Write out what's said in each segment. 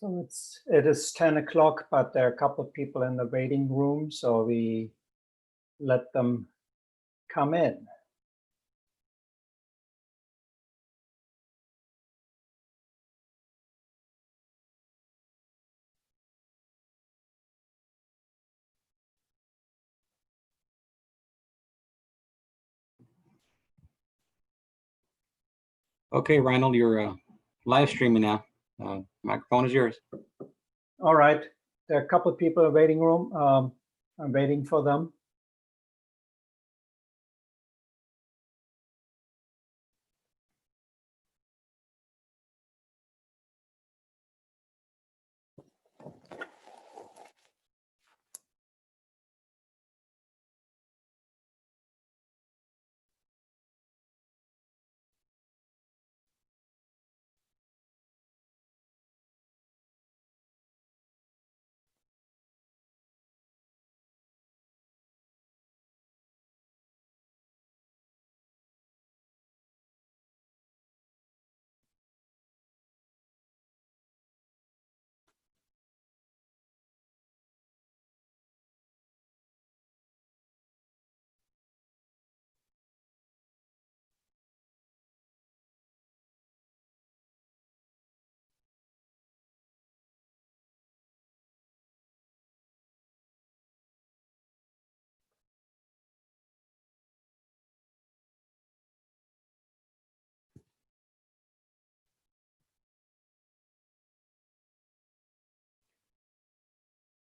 So it is 10 o'clock, but there are a couple of people in the waiting room, so we let them come in. Okay, Reinhold, you're live streaming now. Microphone is yours. All right, there are a couple of people in the waiting room. I'm waiting for them.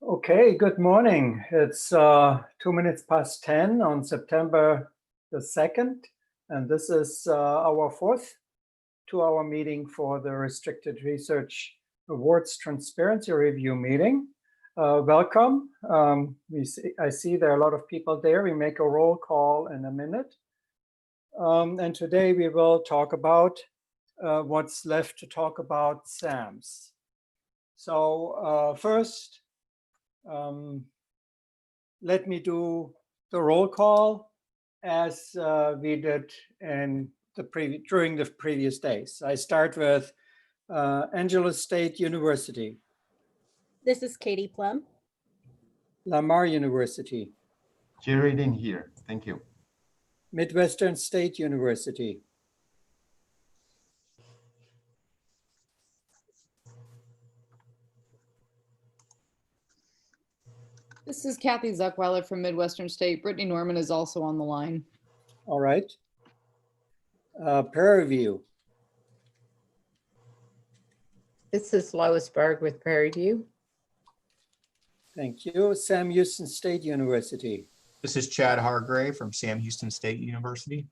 Okay, good morning. It's 2 minutes past 10 on September the 2nd, and this is our fourth 2-hour meeting for the Restricted Research Awards Transparency Review meeting. Welcome. I see there are a lot of people there. We make a roll call in a minute. And today we will talk about what's left to talk about SAMs. So first, let me do the roll call as we did in during the previous days. I start with Angeles State University. This is Katie Plum. Lamar University. Jerry Dean here. Thank you. Midwestern State University. This is Kathy Zuckweiler from Midwestern State. Brittany Norman is also on the line. All right. Prairie View. This is Lois Berg with Prairie View. Thank you. Sam Houston State University. This is Chad Hargrave from Sam Houston State University.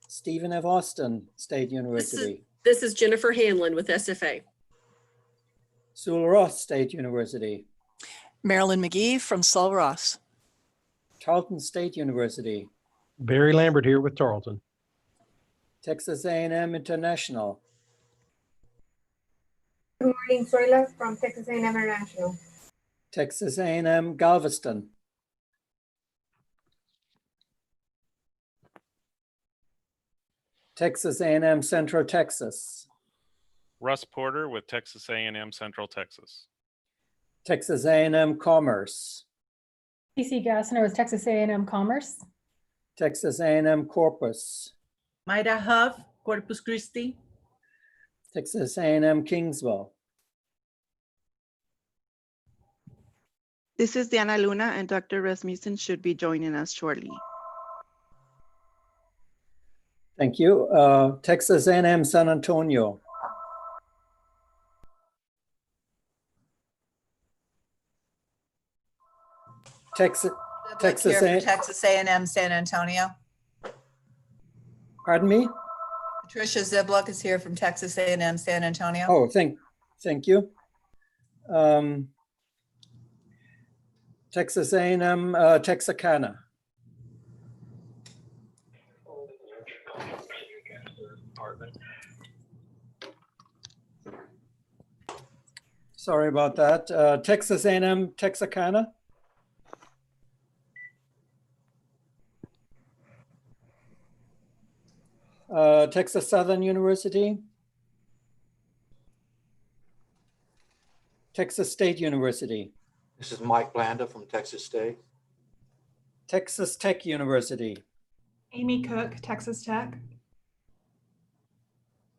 Stephen F. Austin State University. This is Jennifer Hanlon with SFA. Sewell Ross State University. Marilyn McGee from Sul Ross. Tarleton State University. Barry Lambert here with Tarleton. Texas A&M International. Good morning, Zoila from Texas A&M International. Texas A&M Galveston. Texas A&M Central Texas. Russ Porter with Texas A&M Central Texas. Texas A&M Commerce. PC Gassner with Texas A&M Commerce. Texas A&M Corpus. Mayra Huff, Corpus Christi. Texas A&M Kingsville. This is Diana Luna, and Dr. Rasmussen should be joining us shortly. Thank you. Texas A&M San Antonio. Texas A&M San Antonio. Pardon me? Patricia Zibluck is here from Texas A&M San Antonio. Oh, thank you. Texas A&M Texarkana. Sorry about that. Texas A&M Texarkana. Texas Southern University. Texas State University, This is Mike Blanda from Texas State. Texas Tech University, Amy Cook, Texas Tech.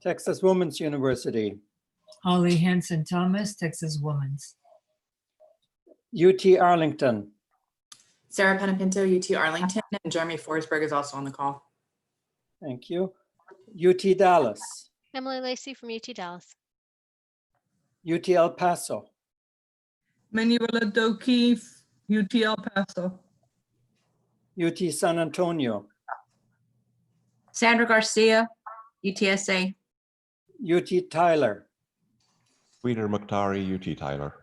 Texas Women's University, Holly Hanson Thomas, Texas Women's. UT Arlington, Sarah Penapinto, UT Arlington, and Jeremy Forsberg is also on the call. thank you. UT Dallas, Emily Lacey from UT Dallas. UT El Paso, Manuela Doki, UT El Paso. UT San Antonio, Sandra Garcia, UTSA. UT Tyler, Peter Mukhtari, UT Tyler.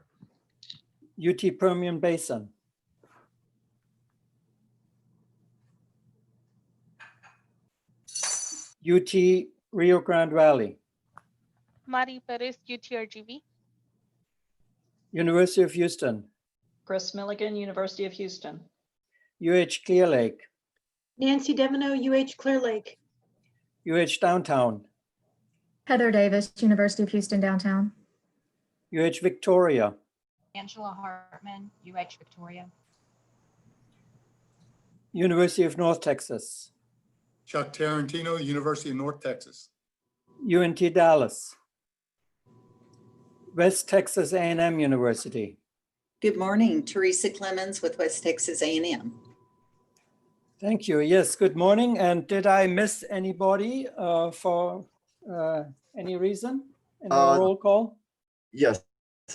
UT Permian Basin, UT Rio Grande Valley, Mari Perez, UTRGV. University of Houston, Chris Milligan, University of Houston. UH Clear Lake, Nancy Devino, Clear Lake. UH Downtown, Heather Davis, University of Houston Downtown. UH Victoria, Angela Hartman, Victoria. University of North Texas, Chuck Tarantino, University of North Texas. UNT Dallas, West Texas A&M University. Good morning, Teresa Clemens with West Texas A&M. Thank you. Yes, good morning. And did I miss anybody for any reason in the roll call? Yes,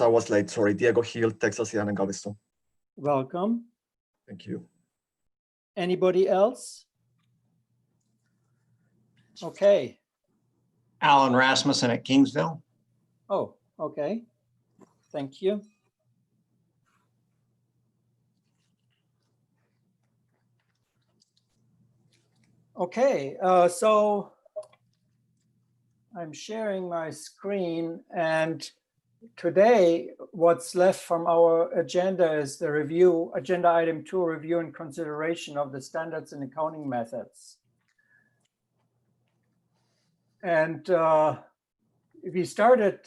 I was late. Sorry. Diego Hill, Texas A&M Galveston. Welcome. Thank you. Anybody else? Okay. Alan Rasmussen at Kingsville. Oh, okay. Thank you. Okay, so I'm sharing my screen, and today what's left from our agenda is the review, agenda item 2, review and consideration of the standards and accounting methods. And we started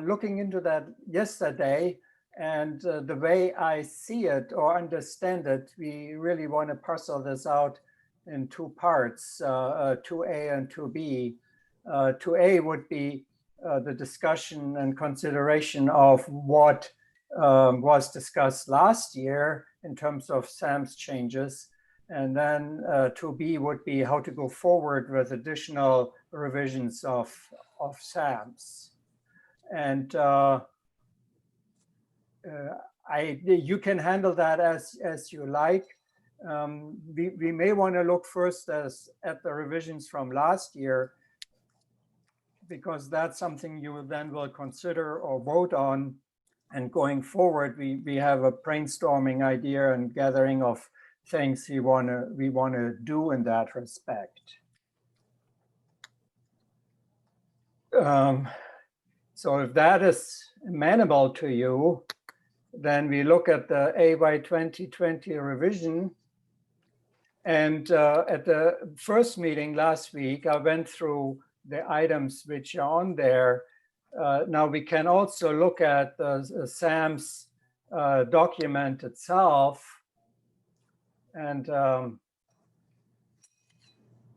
looking into that yesterday, and the way I see it or understand it, we really want to parcel this out in two parts, 2A and 2B. 2A would be the discussion and consideration of what was discussed last year in terms of SAM's changes. And then 2B would be how to go forward with additional revisions of SAMs. And you can handle that as you like. We may want to look first at the revisions from last year, because that's something you then will consider or vote on. And going forward, we have a brainstorming idea and gathering of things we want to do in that respect. So if that is amenable to you, then we look at the AY 2020 revision. And at the first meeting last week, I went through the items which are on there. Now we can also look at the SAM's document itself. And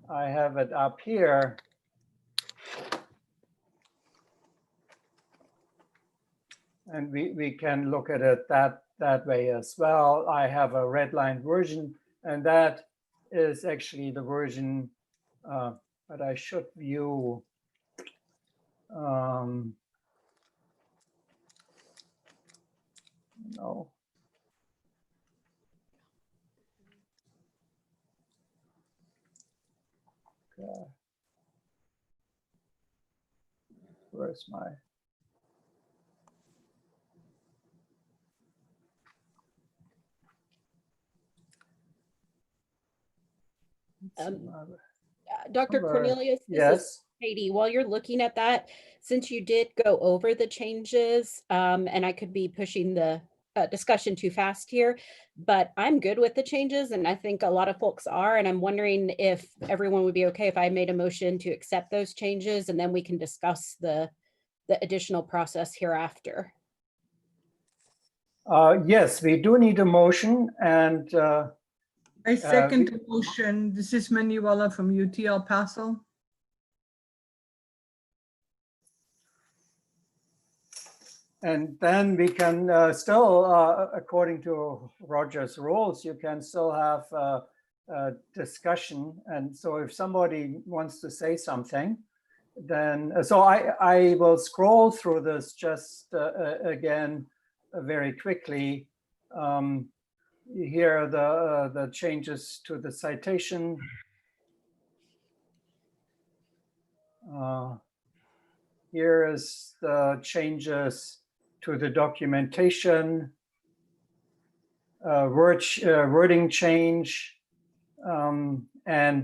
I have it up here. And we can look at it that way as well. I have a redlined version, and that is actually the version that I should view. No. Okay. Where's my? Dr. Cornelius, this yes. is Katie. While you're looking at that, since you did go over the changes, and I could be pushing the discussion too fast here, but I'm good with the changes, and I think a lot of folks are, and I'm wondering if everyone would be okay if I made a motion to accept those changes, and then we can discuss the additional process hereafter. Yes, we do need a motion, and I second the motion. This is Manuela from UT El Paso. and then we can still, according to Roger's rules, you can still have a discussion. And so if somebody wants to say something, then, so I will scroll through this just again very quickly. Here are the changes to the citation. Here is the changes to the documentation, wording change, and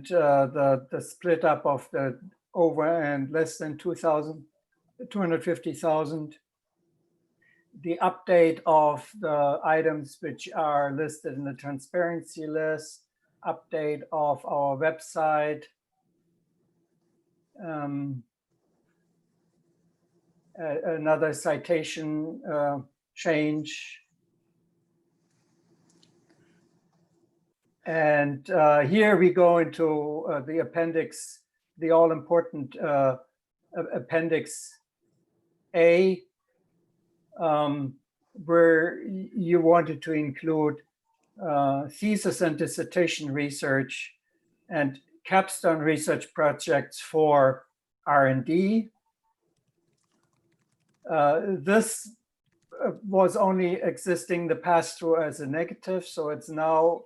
the split up of the over and less than 250,000. The update of the items which are listed in the transparency list, update of our website, another citation change. And here we go into the appendix, the all-important Appendix A, where you wanted to include thesis and dissertation research and capstone research projects for R&D. This was only existing the pass-through as a negative, so it's now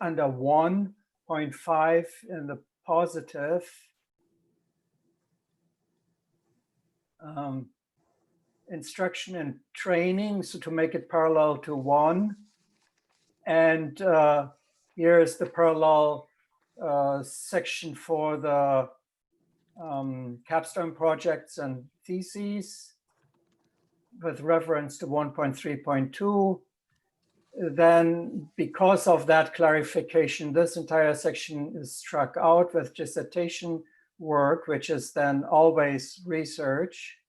under 1.5 in the positive. Instruction and training, so to make it parallel to 1. And here's the parallel section for the capstone projects and theses with reference to 1.3.2. Then, because of that clarification, this entire section is struck out with dissertation work, which is then always research.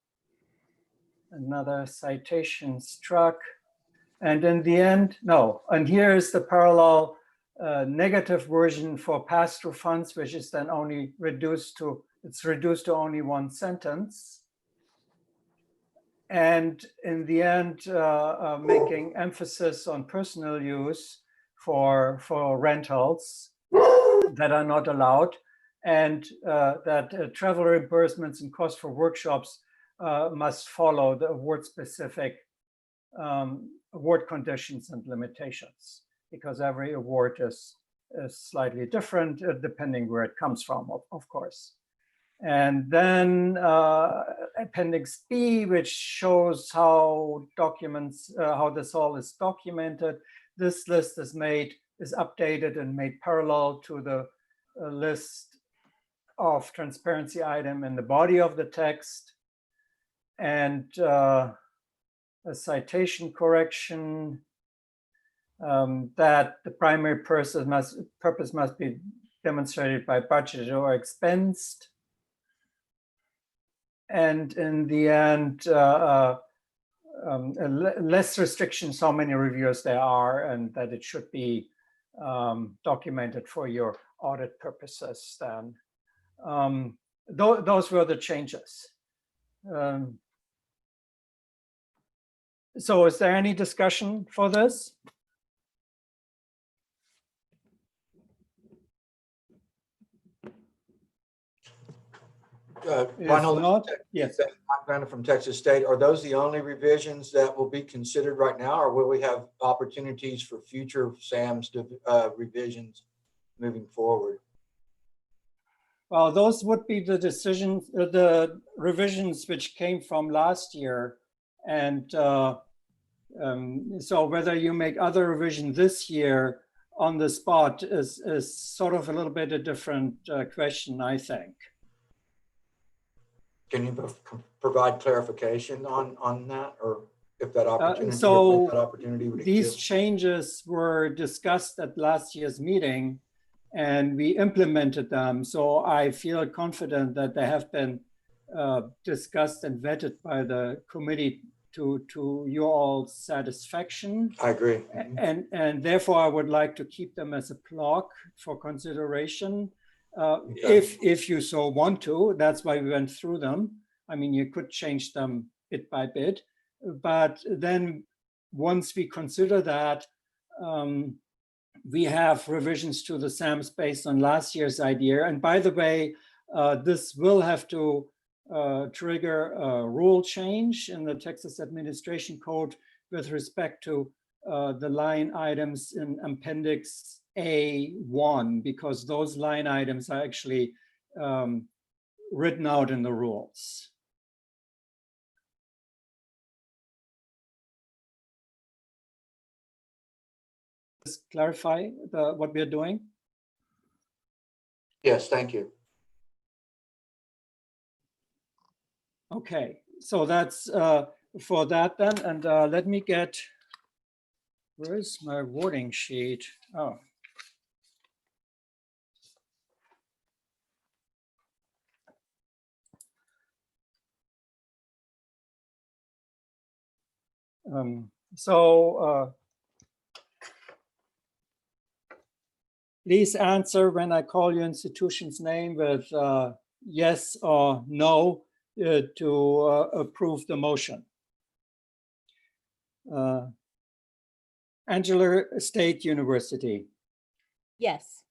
Another citation struck. And in the end, no, and here is the parallel negative version for pass-through funds, which is then only reduced to, it's reduced to only 1 sentence. And in the end, making emphasis on personal use for rentals that are not allowed, and that travel reimbursements and costs for workshops must follow the award-specific award conditions and limitations, because every award is slightly different depending where it comes from, of course. And then Appendix B, which shows how documents, how this all is documented. This list is updated and made parallel to the list of transparency item in the body of the text. And a citation correction that the primary purpose must be demonstrated by budgeted or expensed. And in the end, less restrictions how many reviewers there are, and that it should be documented for your audit purposes then. Those were the changes. So is there any discussion for this? Ronald, yes. Mike Brandon from Texas State. Are those the only revisions that will be considered right now, or will we have opportunities for future SAM's revisions moving forward? Well, those would be the decisions, the revisions which came from last year. And so whether you make other revision this year on the spot is sort of a little bit a different question, I think. Can you provide clarification on that, or if that opportunity, would these exist? changes were discussed at last year's meeting, and we implemented them. So I feel confident that they have been discussed and vetted by the committee to your all's satisfaction. I agree. And therefore, I would like to keep them as a block for consideration. Okay. If you so want to, that's why we went through them. I mean, you could change them bit by bit, but then once we consider that, we have revisions to the SAMs based on last year's idea. And by the way, this will have to trigger a rule change in the Texas Administration Code with respect to the line items in Appendix A1, because those line items are actually written out in the rules. Just clarify what we're doing? Yes, thank you. Okay, so that's for that then. And let me get, where's my wording sheet? Oh. Please answer when I call your institution's name with yes or no to approve the motion. Angela State University, Yes.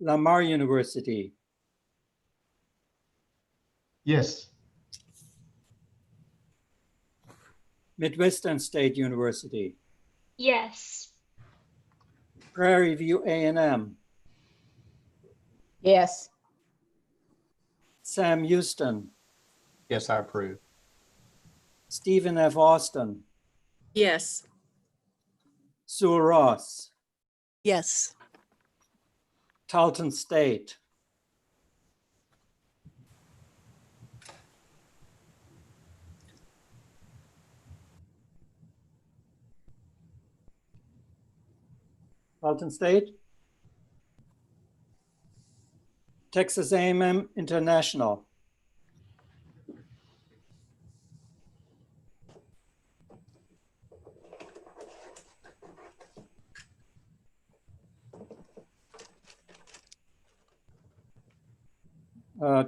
Lamar University, Yes. Midwestern State University, Yes. Prairie View A&M, Yes. Sam Houston, Yes, I approve. Stephen F. Austin, Yes. Sue Ross, Yes. Tarleton State, Tarleton State, Texas A&M International,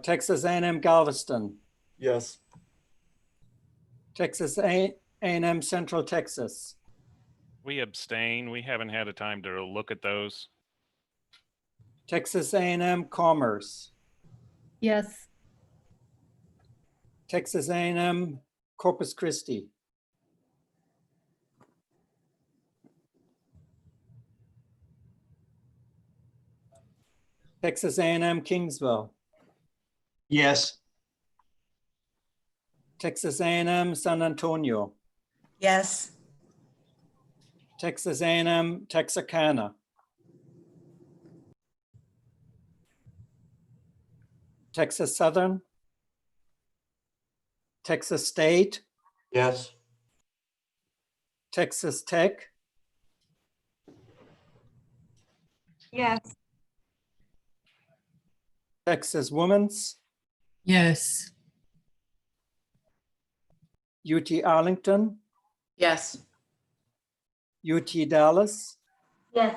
Texas A&M Galveston, Yes. Texas A&M Central Texas, We abstain. We haven't had a time to look at those. Texas A&M Commerce, Yes. Texas A&M Corpus Christi, Texas A&M Kingsville, Yes. Texas A&M San Antonio, Yes. Texas A&M Texarkana, Texas Southern, Texas State, Yes. Texas Tech, Yes. Texas Women's, Yes. UT Arlington, Yes. UT Dallas, Yes.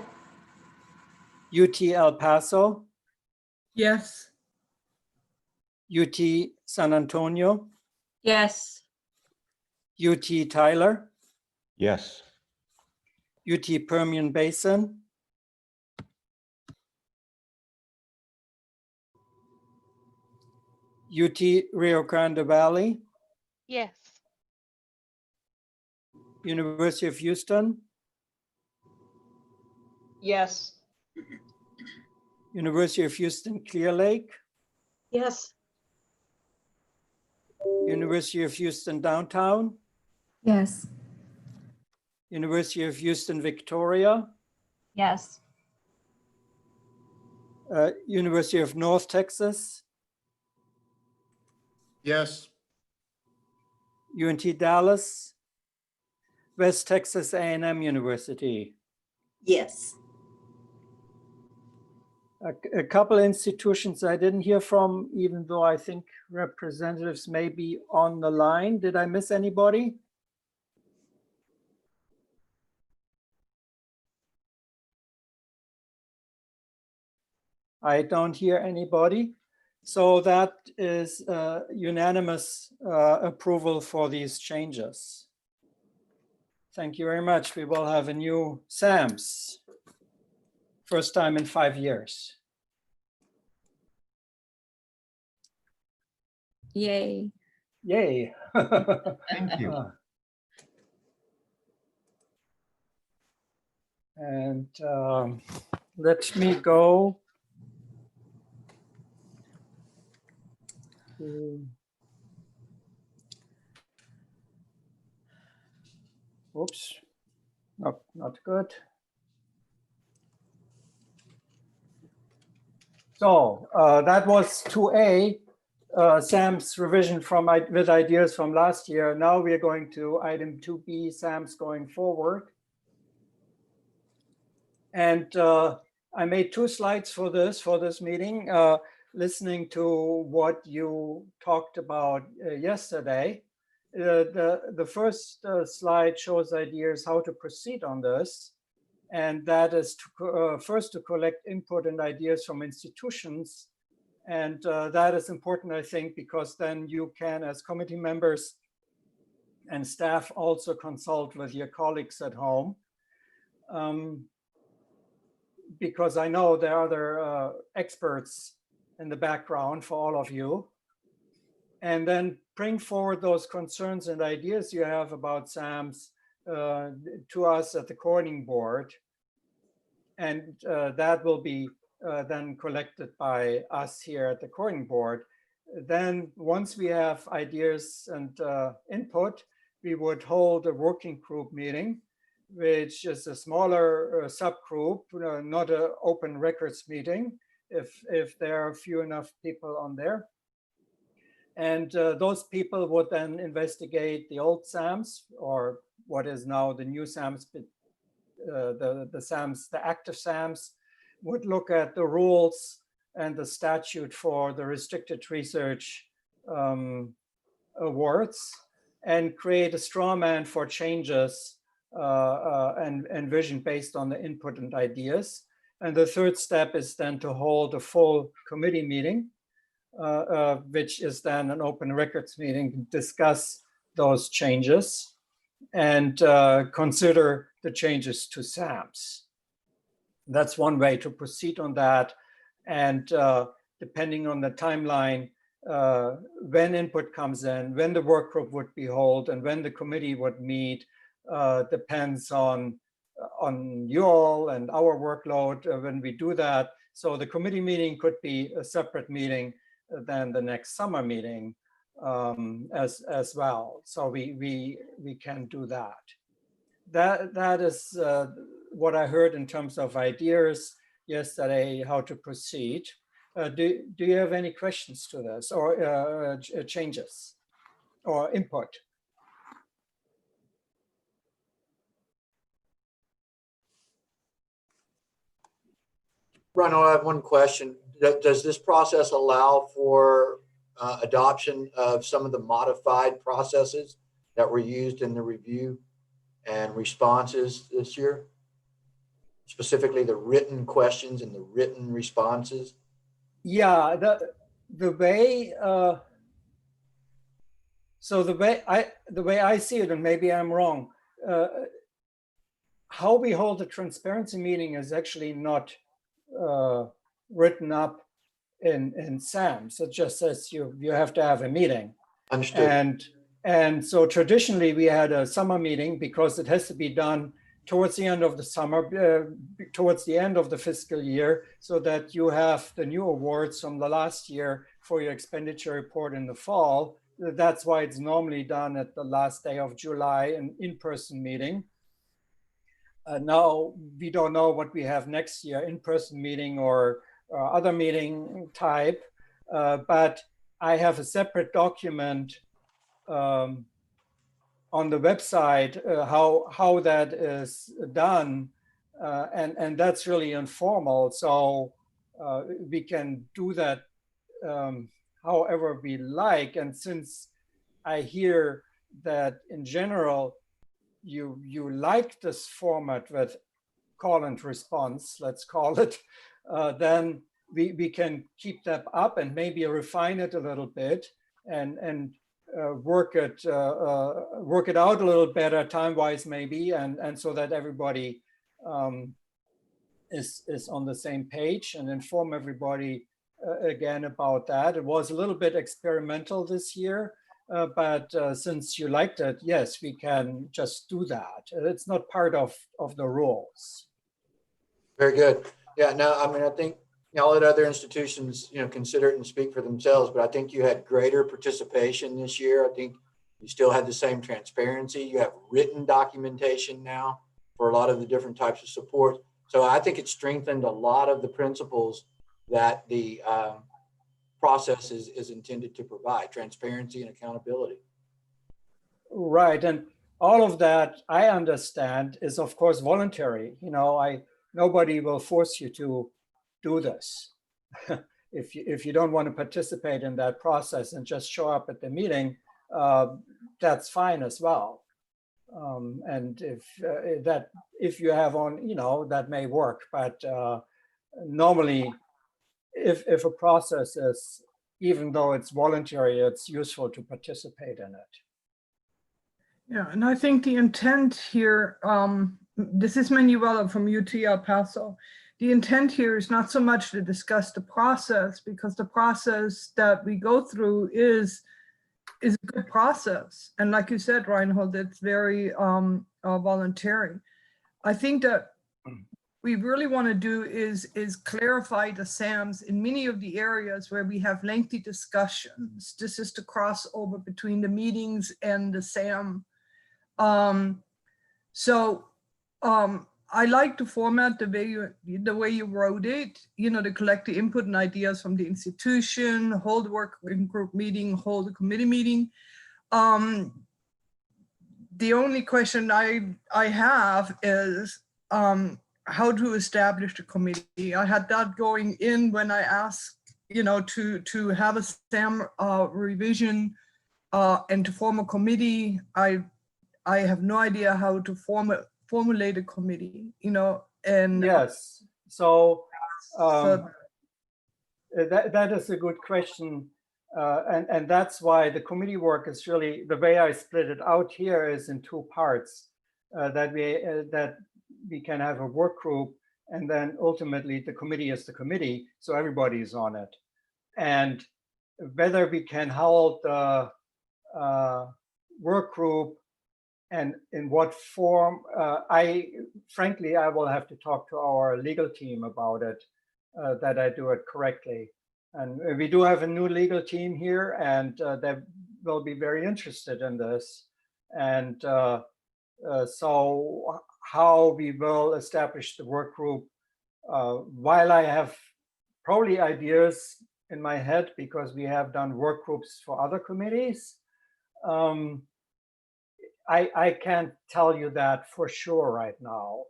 UT El Paso, Yes. UT San Antonio, Yes. UT Tyler, Yes. UT Permian Basin, UT Rio Grande Valley, Yes. University of Houston, Yes. University of Houston Clear Lake, Yes. University of Houston Downtown, Yes. University of Houston Victoria, Yes. University of North Texas, Yes. UNT Dallas, West Texas A&M University, Yes. A couple institutions I didn't hear from, even though I think representatives may be on the line. Did I miss anybody? I don't hear anybody. So that is unanimous approval for these changes. Thank you very much. We will have a new SAMS. First time in 5 years. Yay. Yay. Thank you. And let me go to, oops, not good. So that was 2A, SAM's revision with ideas from last year. Now we are going to item 2B, SAM's going forward. And I made 2 slides for this meeting, listening to what you talked about yesterday. The first slide shows ideas how to proceed on this. And that is first to collect input and ideas from institutions. And that is important, I think, because then you can, as committee members and staff, also consult with your colleagues at home. Because I know there are other experts in the background for all of you. And then bring forward those concerns and ideas you have about SAMS to us at the coordinating board. And that will be then collected by us here at the coordinating board. Then once we have ideas and input, we would hold a working group meeting, which is a smaller subgroup, not an open records meeting, if there are few enough people on there. And those people would then investigate the old SAMS, or what is now the new SAMS, the SAMS, the active SAMS, would look at the rules and the statute for the restricted research awards and create a straw man for changes and vision based on the input and ideas. And the third step is then to hold a full committee meeting, which is then an open records meeting, to discuss those changes and consider the changes to SAMS. That's one way to proceed on that. And depending on the timeline, when input comes in, when the work group would be held, and when the committee would meet, depends on you all and our workload when we do that. So the committee meeting could be a separate meeting than the next summer meeting as well. So we can do that. That is what I heard in terms of ideas yesterday, how to proceed. Do you have any questions to this, or changes or input? Ronald, I have one question. Does this process allow for adoption of some of the modified processes that were used in the review and responses this year? Specifically the written questions and the written responses? Yeah, the way so the way I see it, and maybe I'm wrong, how we hold a transparency meeting is actually not written up in SAMS. It just says you have to have a meeting. Understood. And so traditionally we had a summer meeting because it has to be done towards the end of the summer, towards the end of the fiscal year, so that you have the new awards from the last year for your expenditure report in the fall. That's why it's normally done at the last day of July, an in-person meeting. Now we don't know what we have next year, in-person meeting or other meeting type, but I have a separate document on the website how that is done, and that's really informal. So we can do that however we like. And since I hear that in general, you like this format with call and response, let's call it, then we can keep that up and maybe refine it a little bit and work it out a little better time-wise maybe, and so that everybody is on the same page, and inform everybody again about that. It was a little bit experimental this year, but since you liked it, yes, we can just do that. It's not part of the rules. Very good. Yeah, no, I mean, I think all the other institutions, consider it and speak for themselves, but I think you had greater participation this year. I think you still had the same transparency. You have written documentation now for a lot of the different types of support. So I think it strengthened a lot of the principles that the process is intended to provide: transparency and accountability. Right, and all of that, I understand, is of course voluntary. Nobody will force you to do this. If you don't want to participate in that process and just show up at the meeting, that's fine as well. And if you have that may work, but normally, if a process is, even though it's voluntary, it's useful to participate in it. Yeah, and I think the intent here, this is Manuela from UT El Paso. The intent here is not so much to discuss the process, because the process that we go through is a good process. And like you said, Reinhold, it's very voluntary. I think that we really want to do is clarify the SAMs in many of the areas where we have lengthy discussions. This is the crossover between the meetings and the SAM. I like the format, the way you wrote it, to collect the input and ideas from the institution, hold a working group meeting, hold a committee meeting. The only question I have is how to establish the committee. I had that going in when I asked, to have a SAM revision and to form a committee. I have no idea how to formulate a committee, and yes. So that is a good question. And that's why the committee work is really, the way I split it out here is in two parts, that we can have a work group, and then ultimately the committee is the committee, so everybody's on it. And whether we can hold the work group and in what form, frankly, I will have to talk to our legal team about it, that I do it correctly. And we do have a new legal team here, and they will be very interested in this. And so how we will establish the work group, while I have probably ideas in my head because we have done work groups for other committees, I can't tell you that for sure right now.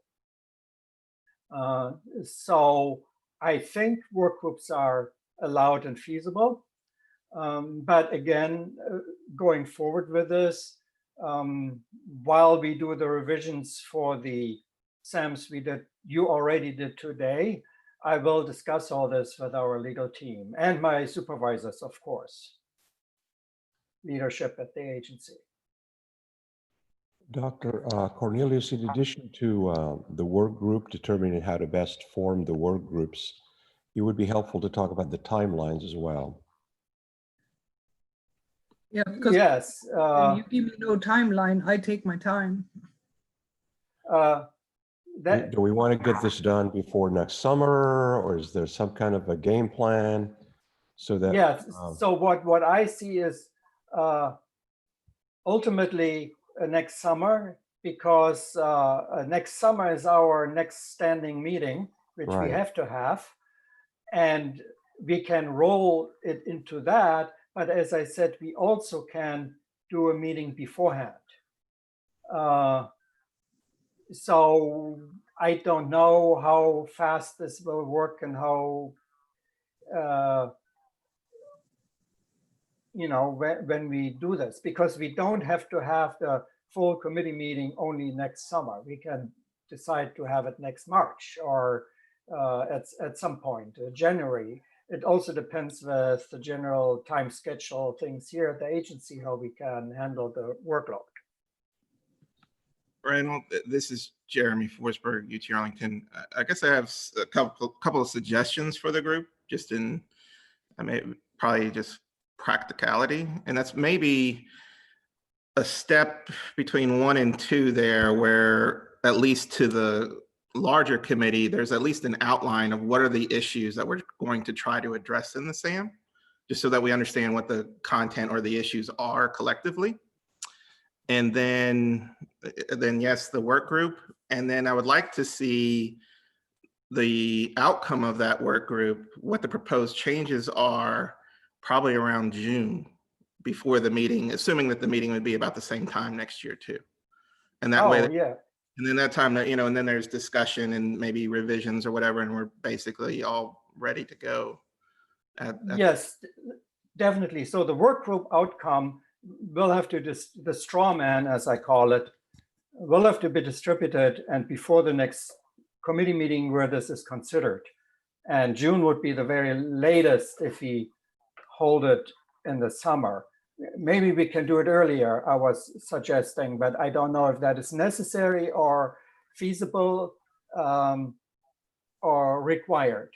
So I think work groups are allowed and feasible. But again, going forward with this, while we do the revisions for the SAMs you already did today, I will discuss all this with our legal team and my supervisors, of course, leadership at the agency. Dr. Cornelius, in addition to the work group determining how to best form the work groups, it would be helpful to talk about the timelines as well. Yeah, because yes, you give me no timeline, I take my time. Do we want to get this done before next summer, or is there some kind of a game plan so that? Yes. So what I see is ultimately next summer, because next summer is our next standing meeting, which we have to have, and we can roll it into that. But as I said, we also can do a meeting beforehand. So I don't know how fast this will work and how when we do this, because we don't have to have the full committee meeting only next summer. We can decide to have it next March or at some point, January. It also depends with the general time schedule things here at the agency, how we can handle the workload. Randall, this is Jeremy Forsberg, UT Arlington. I guess I have a couple of suggestions for the group, just in, probably just practicality. And that's maybe a step between 1 and 2 there, where at least to the larger committee, there's at least an outline of what are the issues that we're going to try to address in the SAM, just so that we understand what the content or the issues are collectively. And then yes, the work group. And then I would like to see the outcome of that work group, what the proposed changes are, probably around June, before the meeting, assuming that the meeting would be about the same time next year too. And that way, yeah. And then that time, and then there's discussion and maybe revisions or whatever, and we're basically all ready to go. Yes, definitely. So the work group outcome will have to, the straw man, as I call it, will have to be distributed and before the next committee meeting where this is considered. And June would be the very latest if we hold it in the summer. Maybe we can do it earlier, I was suggesting, but I don't know if that is necessary or feasible or required.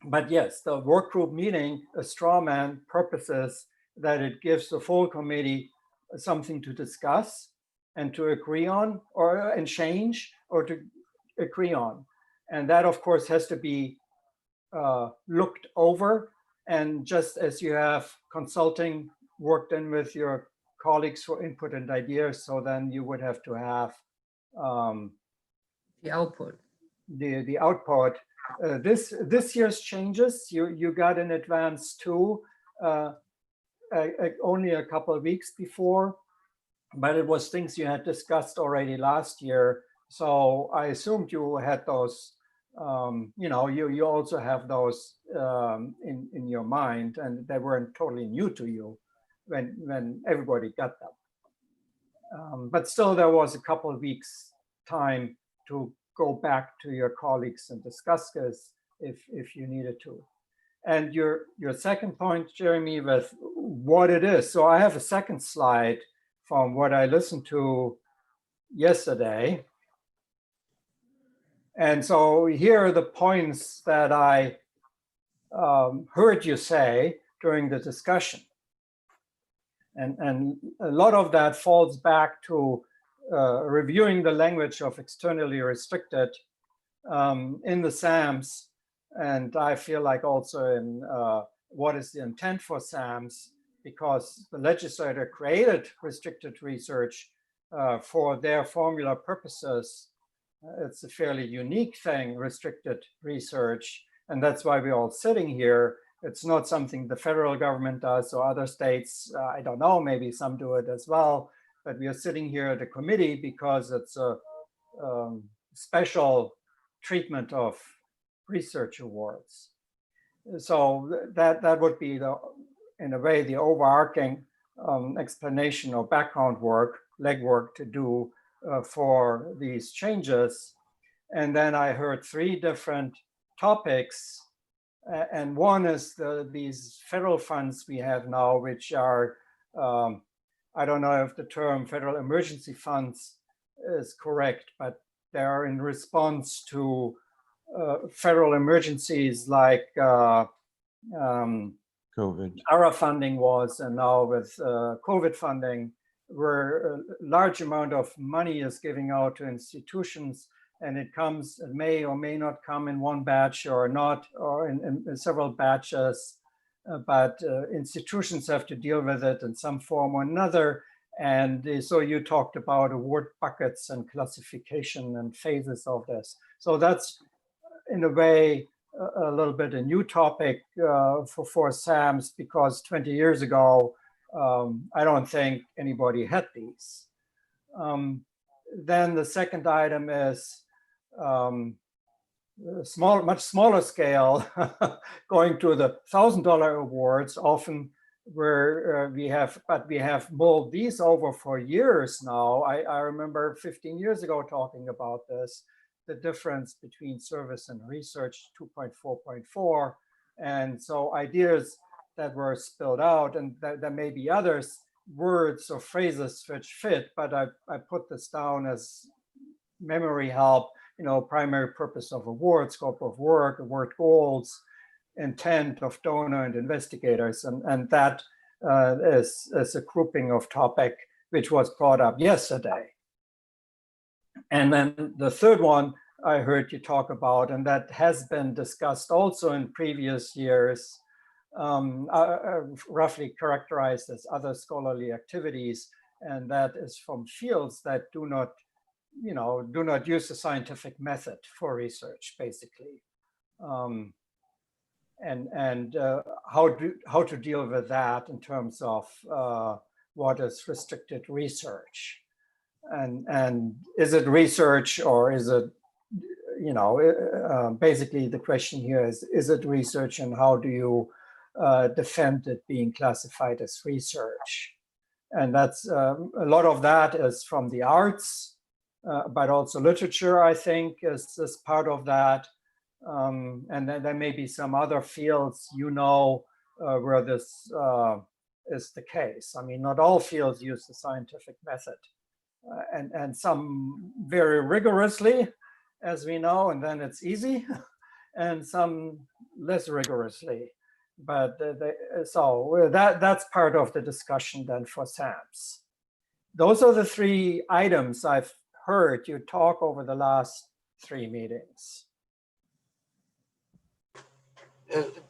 But yes, the work group meeting, a straw man purposes that it gives the full committee something to discuss and to agree on and change or to agree on. And that, of course, has to be looked over. And just as you have consulting worked in with your colleagues for input and ideas, so then you would have to have the output. The output. This year's changes you got in advance too, only a couple of weeks before, but it was things you had discussed already last year. So I assumed you had those. You also have those in your mind, and they weren't totally new to you when everybody got them. But still, there was a couple of weeks time to go back to your colleagues and discuss this if you needed to. And your second point, Jeremy, with what it is. So I have a second slide from what I listened to yesterday. And so here are the points that I heard you say during the discussion. And a lot of that falls back to reviewing the language of externally restricted in the SAMs. And I feel like also in what is the intent for SAMs, because the legislator created restricted research for their formula purposes. It's a fairly unique thing, restricted research. And that's why we're all sitting here. It's not something the federal government does or other states. I don't know, maybe some do it as well. But we are sitting here at the committee because it's a special treatment of research awards. So that would be, in a way, the overarching explanation or background work, legwork to do for these changes. And then I heard 3 different topics. And one is these federal funds we have now, which are, I don't know if the term federal emergency funds is correct, but they are in response to federal emergencies like COVID. ARA funding was, and now with COVID funding, where a large amount of money is giving out to institutions, and it may or may not come in one batch or not, or in several batches, but institutions have to deal with it in some form or another. And so you talked about award buckets and classification and phases of this. So that's, in a way, a little bit a new topic for SAMs, because 20 years ago, I don't think anybody had these. Then the second item is much smaller scale, going to the $1,000 awards, often where we have mulled these over for years now. I remember 15 years ago talking about this, the difference between service and research, 2.4.4. And so ideas that were spilled out, and there may be others, words or phrases which fit, but I put this down as memory help, primary purpose of award, scope of work, award goals, intent of donor and investigators. And that is a grouping of topic which was brought up yesterday. And then the third one I heard you talk about, and that has been discussed also in previous years, roughly characterized as other scholarly activities, and that is from fields that do not use the scientific method for research, basically, and how to deal with that in terms of what is restricted research, and is it research or is it, basically the question here is it research, and how do you defend it being classified as research? And that's a lot of that is from the arts. But also literature, I think, is part of that. And then there may be some other fields, where this is the case. I mean, not all fields use the scientific method, and some very rigorously, as we know, and then it's easy, and some less rigorously. But so that's part of the discussion then for SAMS. Those are the three items I've heard you talk over the last 3 meetings.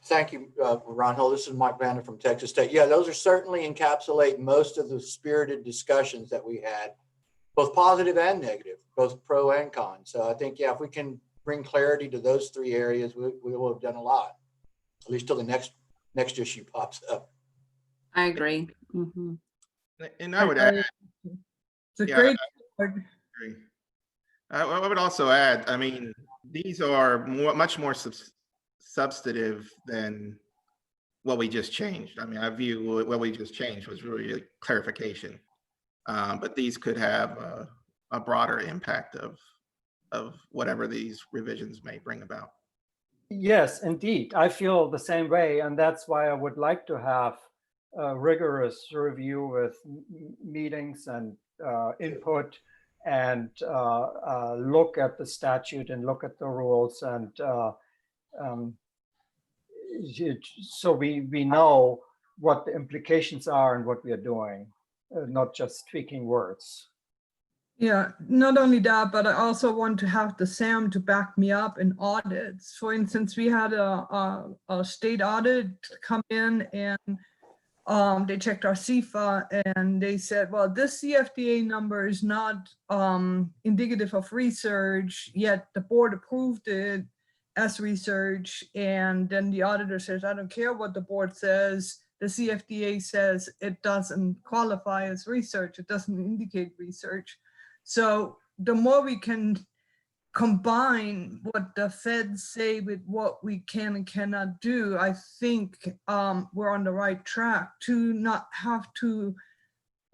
Thank you, Ron Hull. This is Mike Banner from Texas State. Yeah, those are certainly encapsulate most of the spirited discussions that we had, both positive and negative, both pro and con. So I think, yeah, if we can bring clarity to those 3 areas, we will have done a lot, at least till the next issue pops up. I agree. Mm-hmm. And I would add, it's a great. I would also add, I mean, these are much more substantive than what we just changed. I mean, I view what we just changed was really a clarification, but these could have a broader impact of whatever these revisions may bring about. Yes, indeed. I feel the same way, and that's why I would like to have a rigorous review with meetings and input, and look at the statute and look at the rules, and so we know what the implications are and what we are doing, not just tweaking words. Yeah, not only that, but I also want to have the SAM to back me up in audits. For instance, we had a state audit come in, and they checked our CFA, and they said, well, this CFDA number is not indicative of research, yet the board approved it as research. And then the auditor says, I don't care what the board says. The CFDA says it doesn't qualify as research. It doesn't indicate research. So the more we can combine what the feds say with what we can and cannot do, I think we're on the right track to not have to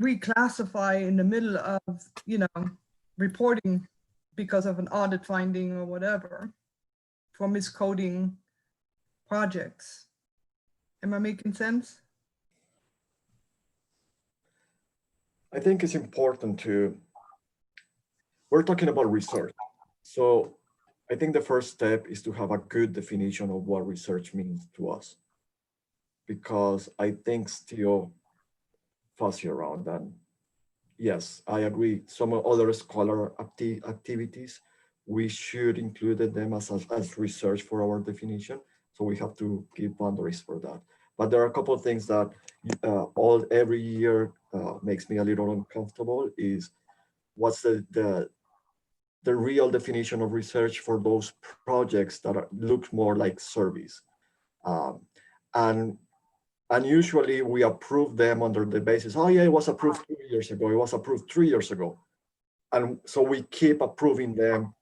reclassify in the middle of, reporting because of an audit finding or whatever for miscoding projects. Am I making sense? I think it's important we're talking about research. So I think the first step is to have a good definition of what research means to us, because I think still fuzzy around that. Yes, I agree. Some other scholar activities, we should include them as research for our definition. So we have to give boundaries for that. But there are a couple of things that every year makes me a little uncomfortable is what's the real definition of research for those projects that look more like surveys. And usually we approve them under the basis, oh yeah, it was approved 2 years ago, it was approved 3 years ago. And so we keep approving them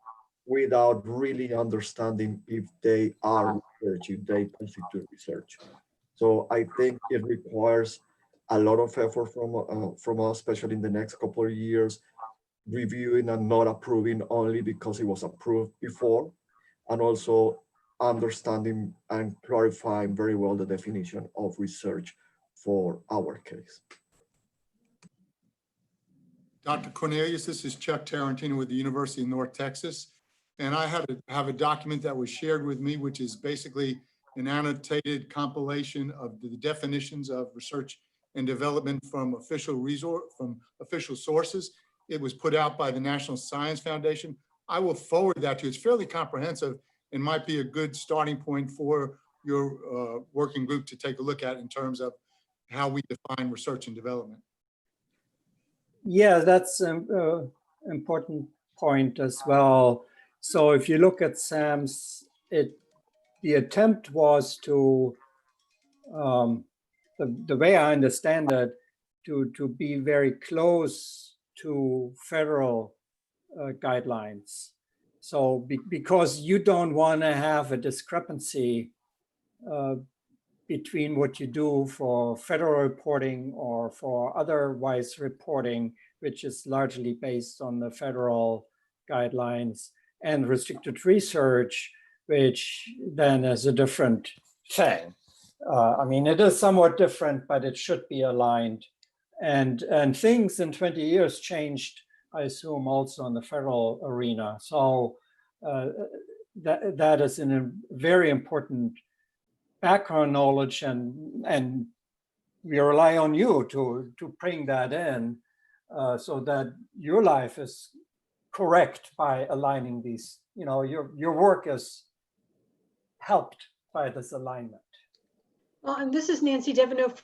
without really understanding if they are research, if they constitute research. So I think it requires a lot of effort from us, especially in the next couple of years, reviewing and not approving only because it was approved before, and also understanding and clarifying very well the definition of research for our case. Dr. Cornelius, this is Chuck Tarantino with the University of North Texas. And I have a document that was shared with me, which is basically an annotated compilation of the definitions of research and development from official sources. It was put out by the National Science Foundation. I will forward that to you. It's fairly comprehensive and might be a good starting point for your working group to take a look at in terms of how we define research and development. Yeah, that's an important point as well. So if you look at SAM's, the attempt was to, the way I understand it, to be very close to federal guidelines. So because you don't want to have a discrepancy between what you do for federal reporting or for otherwise reporting, which is largely based on the federal guidelines, and restricted research, which then is a different thing. I mean, it is somewhat different, but it should be aligned. And things in 20 years changed, I assume, also in the federal arena. So that is a very important background knowledge, and we rely on you to bring that in so that your life is correct by aligning these. You know, your work is helped by this alignment. Well, and this is Nancy Devenot.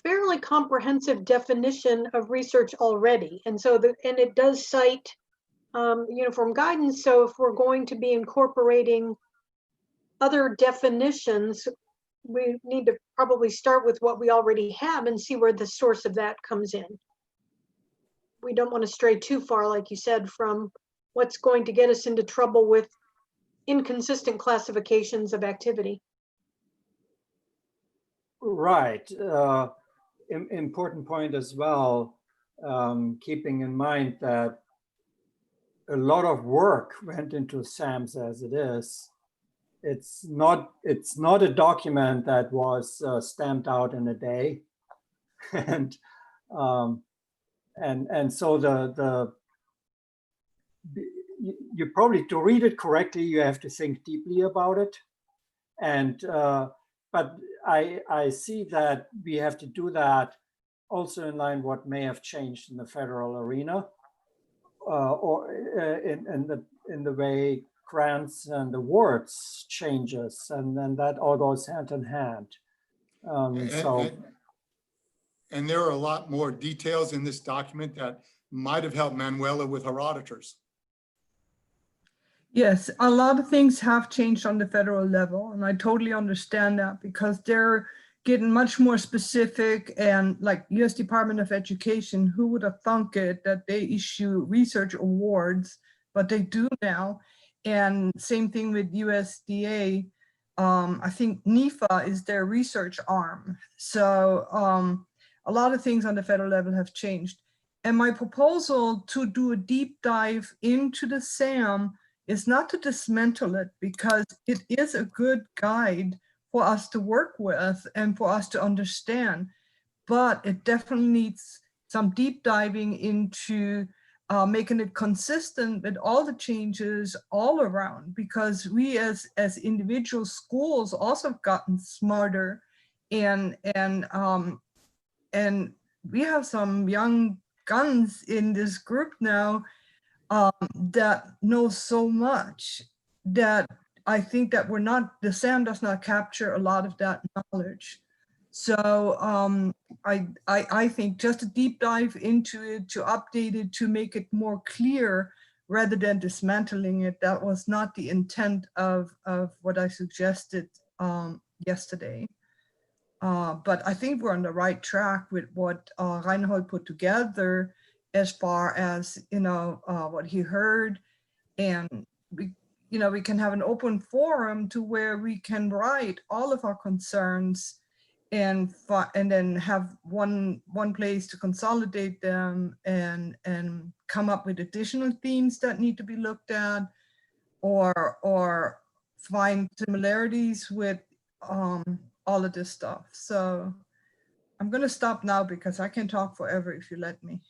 Fairly comprehensive definition of research already, and so and it does cite uniform guidance. So if we're going to be incorporating other definitions, we need to probably start with what we already have and see where the source of that comes in. We don't want to stray too far, like you said, from what's going to get us into trouble with inconsistent classifications of activity. Right. Important point as well, keeping in mind that a lot of work went into SAMS as it is. It's not a document that was stamped out in a day, and so you probably, to read it correctly, you have to think deeply about it, and but I see that we have to do that also in line what may have changed in the federal arena, or in the way grants and awards changes, and then that all goes hand in hand. And there are a lot more details in this document that might have helped Manuela with her auditors. Yes, a lot of things have changed on the federal level, and I totally understand that because they're getting much more specific, and like US Department of Education, who would have thunk it that they issue research awards, but they do now. And same thing with USDA. I think NIFA is their research arm. So a lot of things on the federal level have changed. And my proposal to do a deep dive into the SAM is not to dismantle it, because it is a good guide for us to work with and for us to understand, but it definitely needs some deep diving into making it consistent with all the changes all around, because we as individual schools also have gotten smarter, and we have some young guns in this group now that know so much that I think that the SAM does not capture a lot of that knowledge. So I think just a deep dive into it, to update it, to make it more clear rather than dismantling it. That was not the intent of what I suggested yesterday. But I think we're on the right track with what Reinhold put together. as far as, what he heard. And we can have an open forum to where we can write all of our concerns and then have one place to consolidate them and come up with additional themes that need to be looked at, or find similarities with all of this stuff. So I'm going to stop now because I can talk forever if you let me.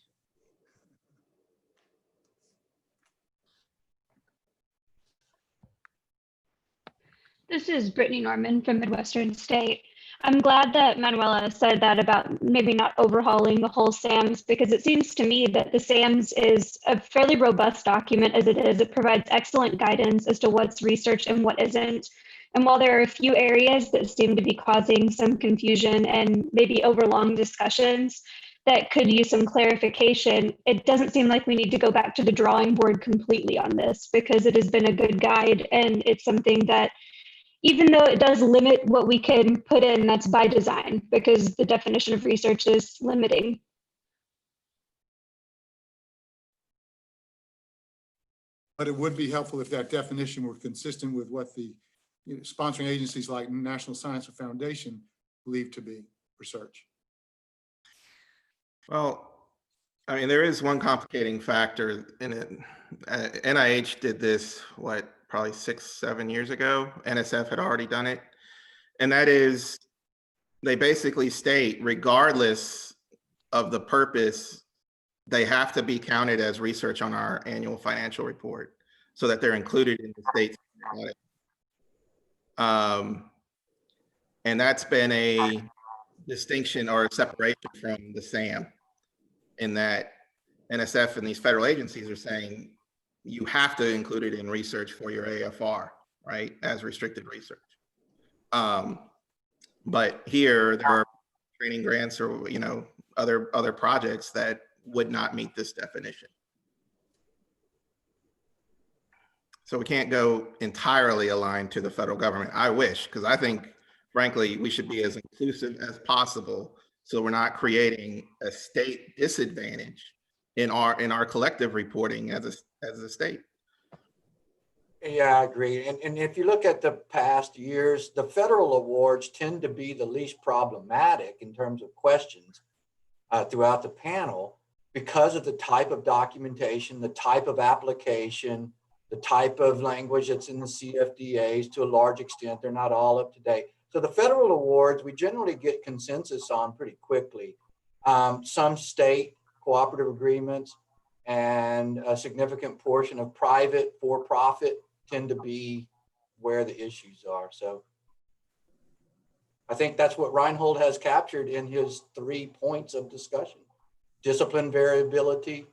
This is Brittany Norman from Midwestern State. I'm glad that Manuela said that about maybe not overhauling the whole SAMS, because it seems to me that the SAMS is a fairly robust document as it is. It provides excellent guidance as to what's research and what isn't. And while there are a few areas that seem to be causing some confusion and maybe overlong discussions that could use some clarification, it doesn't seem like we need to go back to the drawing board completely on this, because it has been a good guide, and it's something that, even though it does limit what we can put in, that's by design, because the definition of research is limiting. But it would be helpful if that definition were consistent with what the sponsoring agencies like National Science Foundation believe to be research. Well, I mean, there is one complicating factor in it. NIH did this, probably 6-7 years ago. NSF had already done it. And that is, they basically state, regardless of the purpose, they have to be counted as research on our annual financial report so that they're included in the state's audit. And that's been a distinction or a separation from the SAM, in that NSF and these federal agencies are saying you have to include it in research for your AFR, right, as restricted research. But here there are training grants or other projects that would not meet this definition. So we can't go entirely aligned to the federal government. I wish, because I think, frankly, we should be as inclusive as possible, so we're not creating a state disadvantage in our collective reporting as a state. Yeah, I agree. And if you look at the past years, the federal awards tend to be the least problematic in terms of questions throughout the panel, because of the type of documentation, the type of application, the type of language that's in the CFDAs. To a large extent, they're not all up to date. So the federal awards, we generally get consensus on pretty quickly. Some state cooperative agreements and a significant portion of private for-profit tend to be where the issues are. So I think that's what Reinhold has captured in his 3 points of discussion: discipline variability,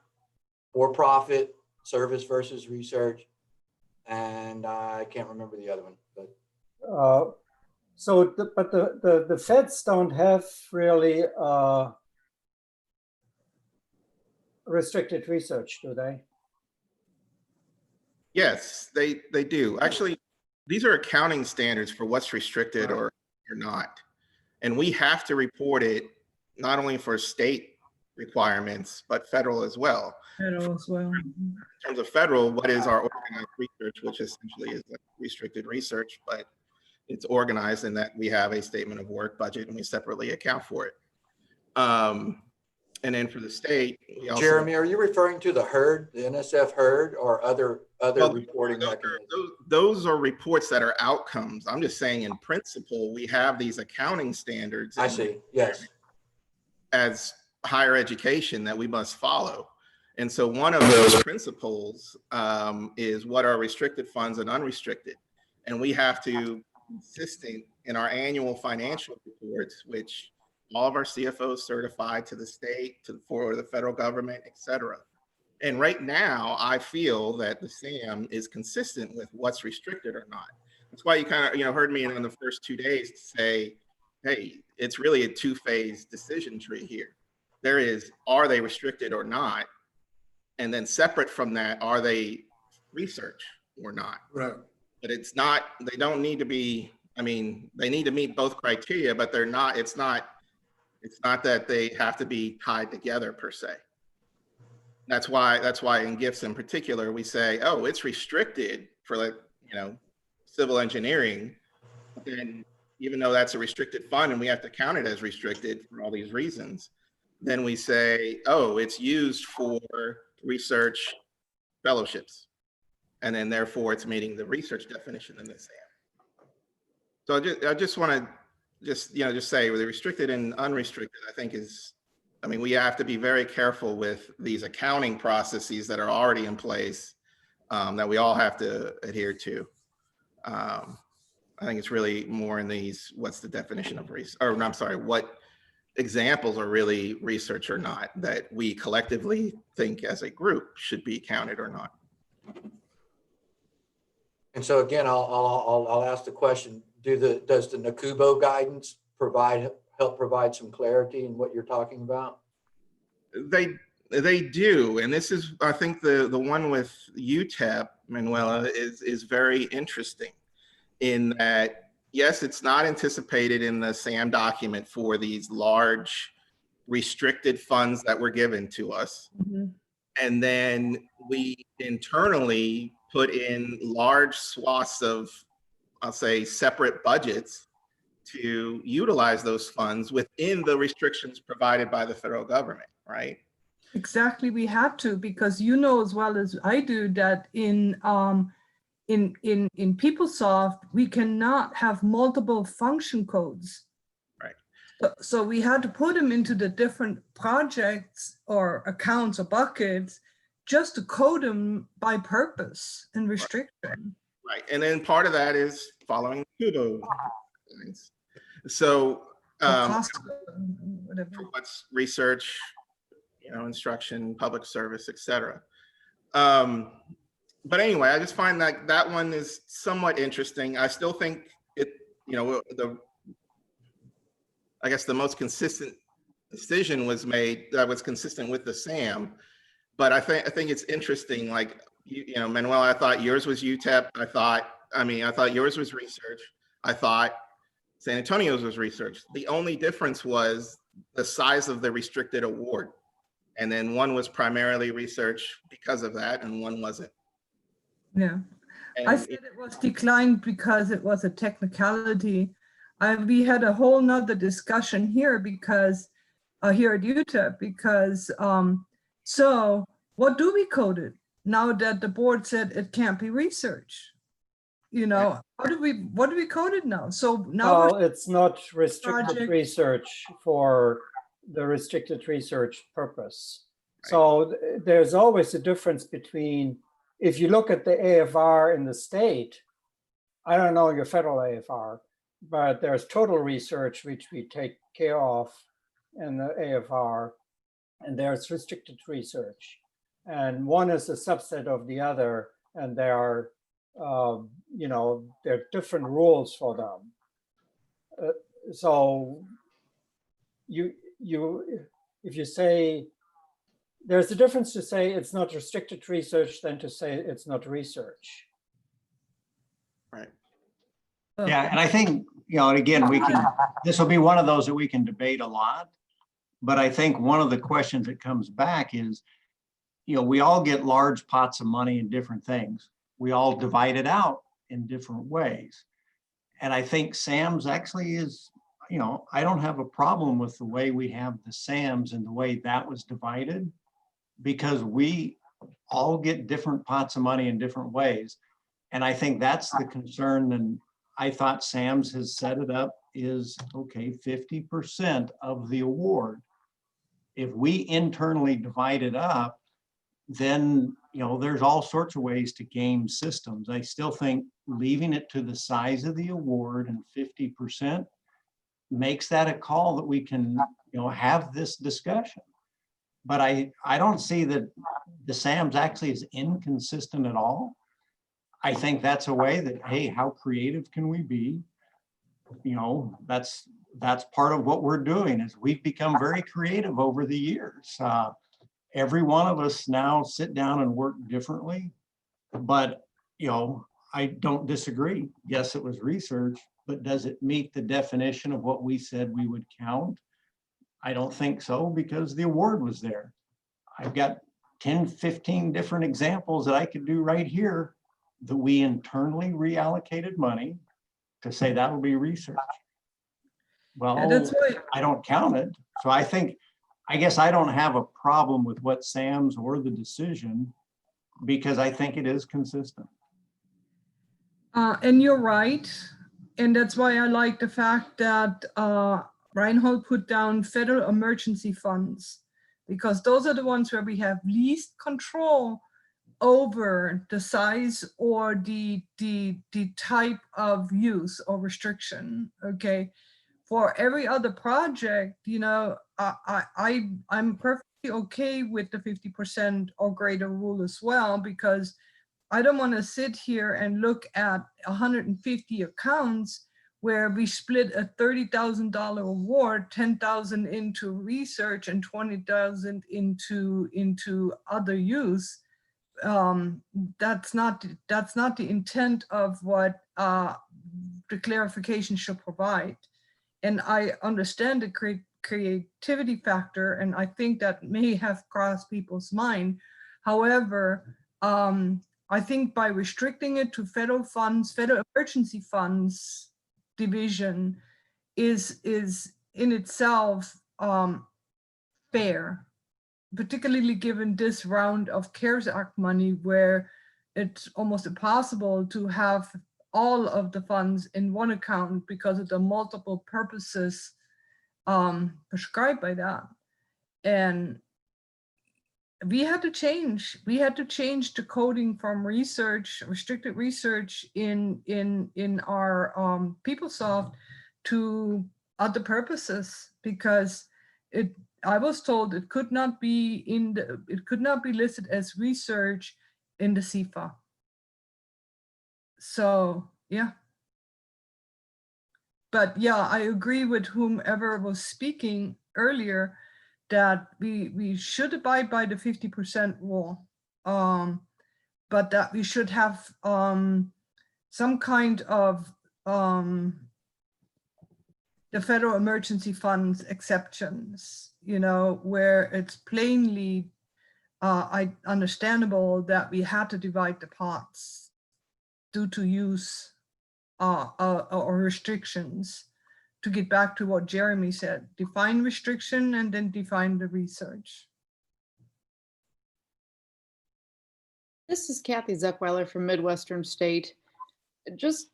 for-profit, service versus research, and I can't remember the other one. But but the feds don't have really restricted research, do they? Yes, they do. Actually, these are accounting standards for what's restricted or not. And we have to report it not only for state requirements, but federal as well. Federal as well. In terms of federal, what is our organized research, which essentially is like restricted research, but it's organized in that we have a statement of work budget and we separately account for it. And then for the state, we also— Jeremy, are you referring to the HERD, the NSF HERD, or other reporting mechanisms? Those are reports that are outcomes. I'm just saying, in principle, we have these accounting standards. I see. Yes. As higher education that we must follow. And so one of those principles is what are restricted funds and unrestricted. And we have to be consistent in our annual financial reports, which all of our CFOs certified to the state, for the federal government, et cetera. And right now, I feel that the SAM is consistent with what's restricted or not. That's why you kind of heard me in the first 2 days say, hey, it's really a two-phase decision tree here. There is, are they restricted or not? And then separate from that, are they research or not? Right. But it's not, they don't need to be, I mean, they need to meet both criteria, but they're not, it's not that they have to be tied together per se. That's why in gifts in particular, we say, oh, it's restricted for, like, civil engineering. But then even though that's a restricted fund and we have to count it as restricted for all these reasons, then we say, oh, it's used for research fellowships. And then therefore it's meeting the research definition in the SAM. So I just want to just say with the restricted and unrestricted, I think we have to be very careful with these accounting processes that are already in place, that we all have to adhere to. I think it's really more in these, what's the definition of research, or I'm sorry, what examples are really research or not, that we collectively think as a group should be counted or not. And so again, I'll ask the question, does the NACUBO guidance help provide some clarity in what you're talking about? They do, and this is, I think the one with UTEP, Manuela, is very interesting in that, yes, it's not anticipated in the SAM document for these large restricted funds that were given to us. Mm-hmm. And then we internally put in large swaths of, I'll say, separate budgets to utilize those funds within the restrictions provided by the federal government, right? Exactly, we had to, because you know as well as I do that in PeopleSoft, we cannot have multiple function codes. Right. So we had to put them into the different projects or accounts or buckets just to code them by purpose and restriction. Right, and then part of that is following NACUBO lines. So what's research, instruction, public service, etc. But anyway, I just find that one is somewhat interesting. I still think it, I guess the most consistent decision was made that was consistent with the SAM. But I think it's interesting, like, Manuel, I thought yours was UTEP. I thought yours was research. I thought San Antonio's was research. The only difference was the size of the restricted award. And then one was primarily research because of that, and one wasn't. Yeah, and I said it was declined because it was a technicality. We had a whole nother discussion here because here at UTEP, because so what do we code it now that the board said it can't be research? What do we code it now? So now it's not restricted research for the restricted research purpose. Right. So there's always a difference between, if you look at the AFR in the state, I don't know your federal AFR, but there's total research, which we take care of in the AFR, and there's restricted research. And one is a subset of the other, and there are, there are different rules for them. So if you say, there's a difference to say it's not restricted research than to say it's not research. Right. Yeah, and I think, again, this will be one of those that we can debate a lot. But I think one of the questions that comes back is, we all get large pots of money in different things. We all divide it out in different ways. And I think SAMS actually is, I don't have a problem with the way we have the SAMS and the way that was divided, because we all get different pots of money in different ways. And I think that's the concern. And I thought SAMS has set it up is, okay, 50% of the award. If we internally divide it up, then, there's all sorts of ways to game systems. I still think leaving it to the size of the award and 50% makes that a call that we can, have this discussion. But I don't see that the SAMS actually is inconsistent at all. I think that's a way that, hey, how creative can we be? That's part of what we're doing, is we've become very creative over the years. Every one of us now sit down and work differently, but, I don't disagree. Yes, it was research, but does it meet the definition of what we said we would count? I don't think so, because the award was there. I've got 10, 15 different examples that I could do right here that we internally reallocated money to say that will be research. Well, that's why I don't count it. So I guess I don't have a problem with what Sam's or the decision because I think it is consistent. and you're right. And that's why I like the fact that Reinhold put down federal emergency funds, because those are the ones where we have least control over the size or the type of use or restriction. Okay, for every other project, you know, I'm perfectly okay with the 50% or greater rule as well, because I don't want to sit here and look at 150 accounts where we split a $30,000 award, 10,000 into research and 20,000 into other use. That's not the intent of what the clarification should provide. And I understand the creativity factor, and I think that may have crossed people's mind. However, I think by restricting it to federal funds, federal emergency funds division is in itself fair, particularly given this round of CARES Act money, where it's almost impossible to have all of the funds in one account because of the multiple purposes prescribed by that. And we had to change the coding from research, restricted research in our PeopleSoft to other purposes, because I was told it could not be listed as research in the CFA. So yeah. But yeah, I agree with whomever was speaking earlier that we should abide by the 50% rule, but that we should have some kind of the federal emergency funds exceptions, you know, where it's plainly understandable that we had to divide the pots due to use or restrictions. To get back to what Jeremy said, define restriction and then define the research. This is Kathy Zuckweiler from Midwestern State. Just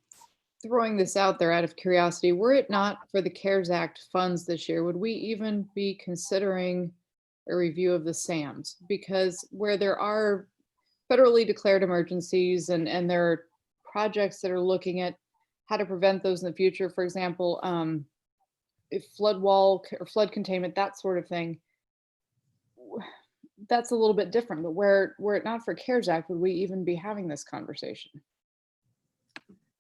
throwing this out there out of curiosity, were it not for the CARES Act funds this year, would we even be considering a review of the SAMs? Because where there are federally declared emergencies and there are projects that are looking at how to prevent those in the future, for example, if flood wall or flood containment, that sort of thing, that's a little bit different. But were it not for CARES Act, would we even be having this conversation?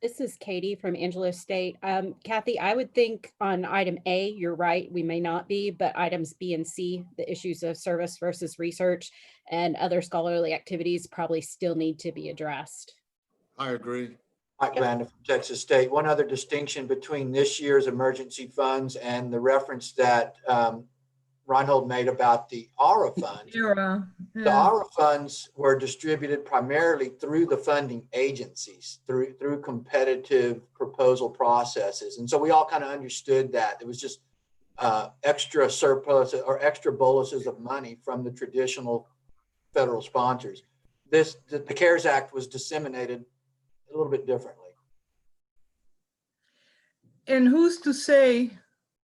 This is Katie from Angelo State. Kathy, I would think on item A, you're right, we may not be, but items B and C, the issues of service versus research and other scholarly activities probably still need to be addressed. I agree. Mike Vanda from Texas State. One other distinction between this year's emergency funds and the reference that Reinhold made about the ARA funds. The ARA funds were distributed primarily through the funding agencies, through competitive proposal processes. And so we all kind of understood that. It was just extra surplus or extra boluses of money from the traditional federal sponsors. The CARES Act was disseminated a little bit differently. And who's to say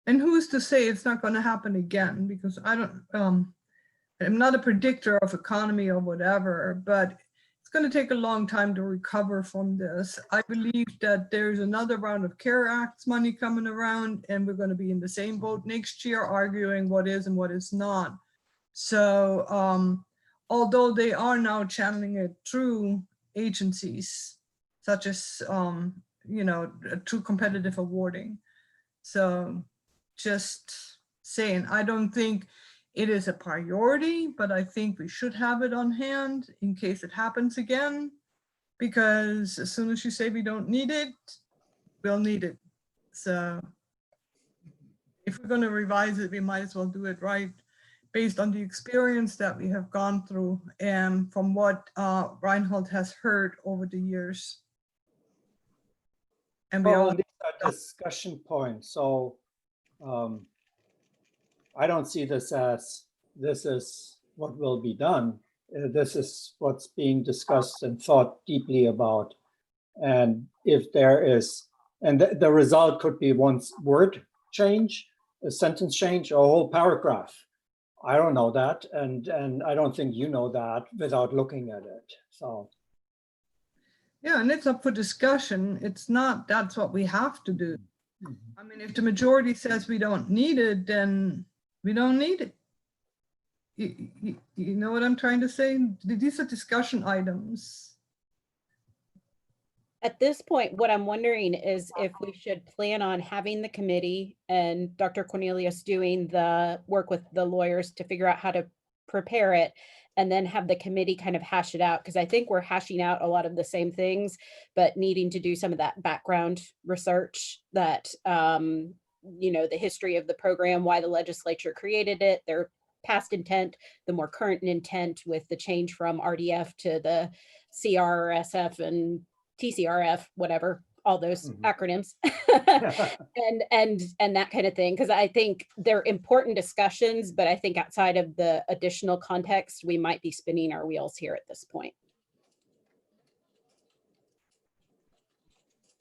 it's not going to happen again? Because I don't, I'm not a predictor of economy or whatever, but it's going to take a long time to recover from this. I believe that there's another round of CARES Act money coming around, and we're going to be in the same boat next year arguing what is and what is not. So although they are now channeling it through agencies, such as, you know, true competitive awarding. So just saying, I don't think it is a priority, but I think we should have it on hand in case it happens again, because as soon as you say we don't need it, we'll need it. So if we're going to revise it, we might as well do it right based on the experience that we have gone through and from what Reinhold has heard over the years. And we Well, all these are discussion points. So I don't see this as this is what will be done. This is what's being discussed and thought deeply about. And if there is, and the result could be one word change, a sentence change, or a whole paragraph. I don't know that, and I don't think you know that without looking at it. So yeah, and it's up for discussion. It's not that's what we have to do. I mean, if the majority says we don't need it, then we don't need it. You know what I'm trying to say? These are discussion items. At this point, what I'm wondering is if we should plan on having the committee and Dr. Cornelius doing the work with the lawyers to figure out how to prepare it, and then have the committee kind of hash it out, because I think we're hashing out a lot of the same things, but needing to do some of that background research that, you know, the history of the program, why the legislature created it, their past intent, the more current intent with the change from RDF to the CRSF and TCRF, whatever, all those acronyms, and that kind of thing. Because I think they're important discussions, but I think outside of the additional context, we might be spinning our wheels here at this point.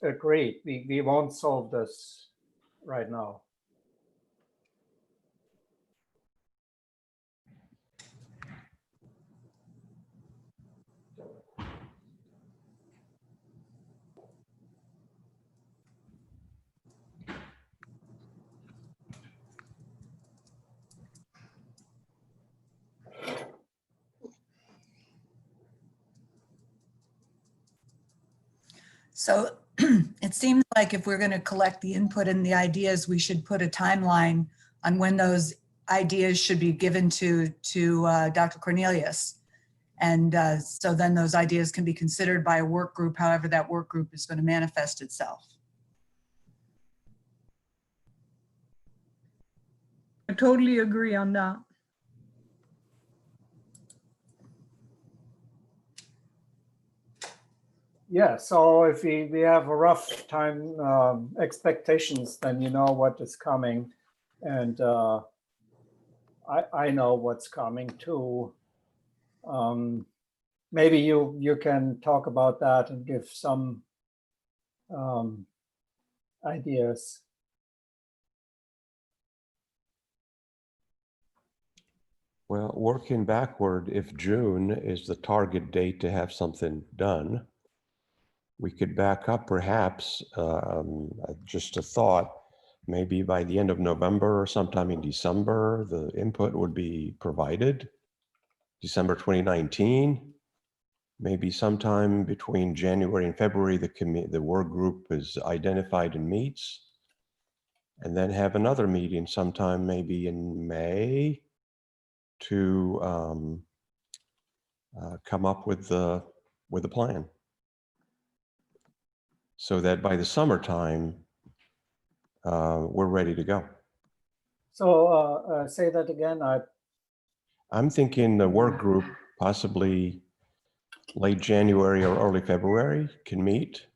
agreed. We won't solve this right now. So it seems like if we're going to collect the input and the ideas, we should put a timeline on when those ideas should be given to Dr. Cornelius. And so then those ideas can be considered by a work group, however that work group is going to manifest itself. I totally agree on that. Yeah, so if we have a rough time expectations, then you know what is coming. And I know what's coming too. Maybe you can talk about that and give some ideas. Well, working backward, if June is the target date to have something done, we could back up perhaps, just a thought, maybe by the end of November or sometime in December, the input would be provided. December 2019, maybe sometime between January and February, the work group is identified and meets, and then have another meeting sometime maybe in May to come up with the plan, so that by the summertime we're ready to go. So say that again. I'm thinking the work group possibly late January or early February can meet.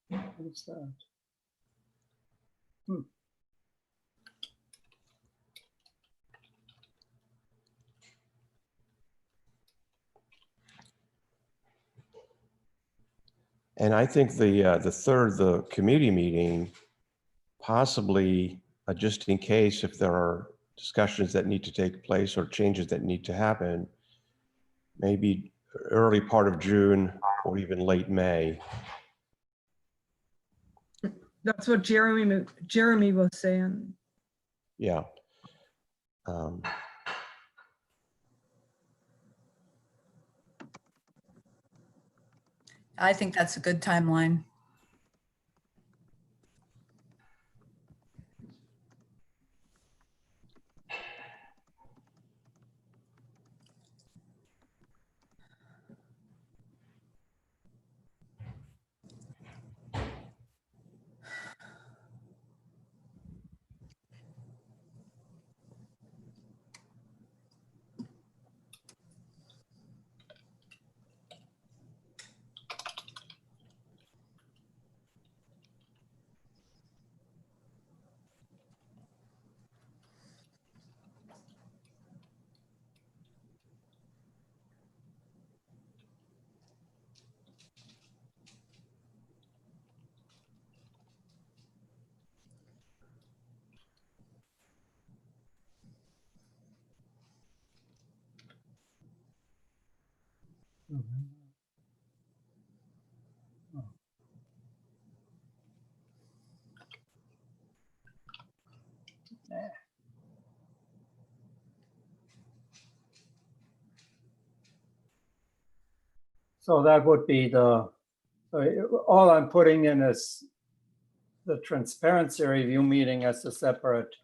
What's that? And I think the committee meeting, possibly just in case if there are discussions that need to take place or changes that need to happen, maybe early part of June or even late May. That's what Jeremy was saying. Yeah. I think that's a good timeline. So that would be all I'm putting in is the transparency review meeting as a separate.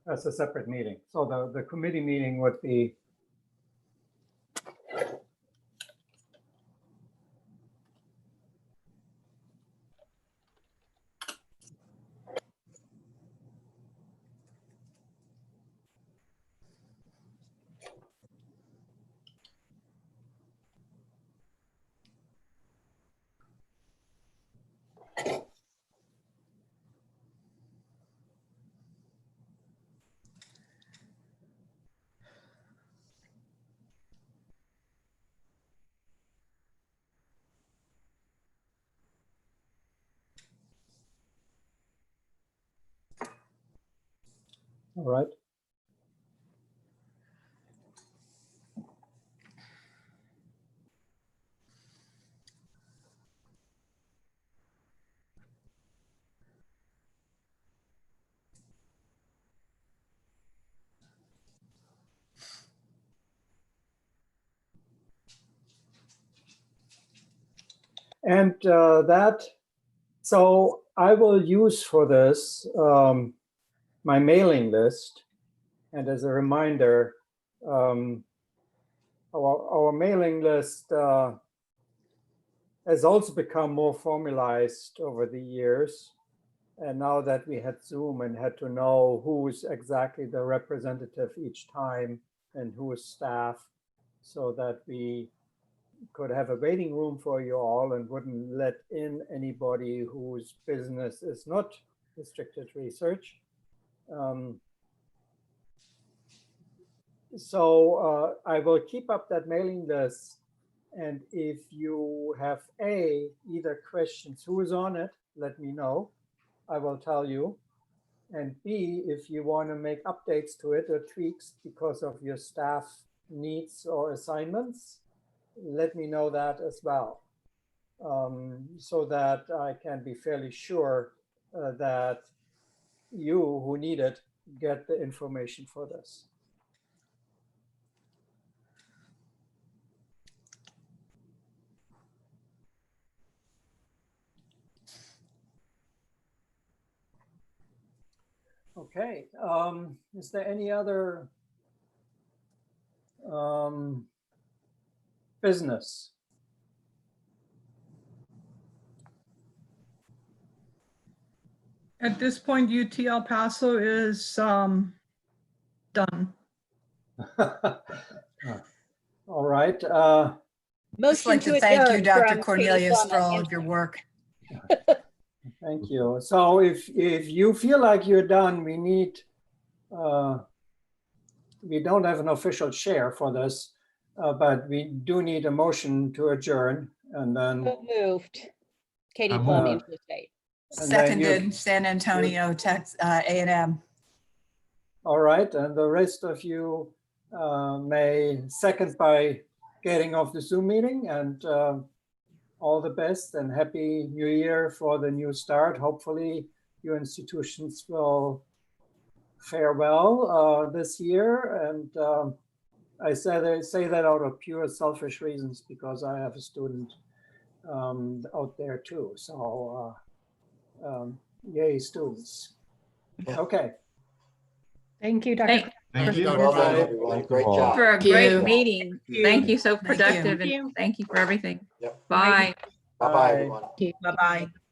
As a separate meeting. So the committee meeting would be all right. And so I will use for this my mailing list. And as a reminder, our mailing list has also become more formalized over the years. And now that we had Zoom and had to know who is exactly the representative each time and who is staff, so that we could have a waiting room for you all and wouldn't let in anybody whose business is not restricted research. So I will keep up that mailing list. And if you have either questions, who is on it, let me know. I will tell you. And B, if you want to make updates to it or tweaks because of your staff needs or assignments, let me know that as well, so that I can be fairly sure that you who need it get the information for this. Okay, is there any other business? At this point, UT El Paso is done. All right. Just like to thank you, Dr. Cornelius, for all of your work. Thank you. So if you feel like you're done, we don't have an official chair for this, but we do need a motion to adjourn, and then. So moved. Katie Plum, Angela State. Seconded, San Antonio, Texas, A&M. All right, and the rest of you may second by getting off the Zoom meeting, and all the best and happy new year for the new start. Hopefully your institutions will fare well this year. And I say that out of pure selfish reasons because I have a student out there too. So yay, students. Okay. Thank you, Dr. Thank you, Well done, Dr. everyone. Great job. For a Thank you. great meeting. Thank you, so Thank you. productive, Thank you. and thank you for everything. Yep. Bye. Bye-bye, everyone. Bye-bye.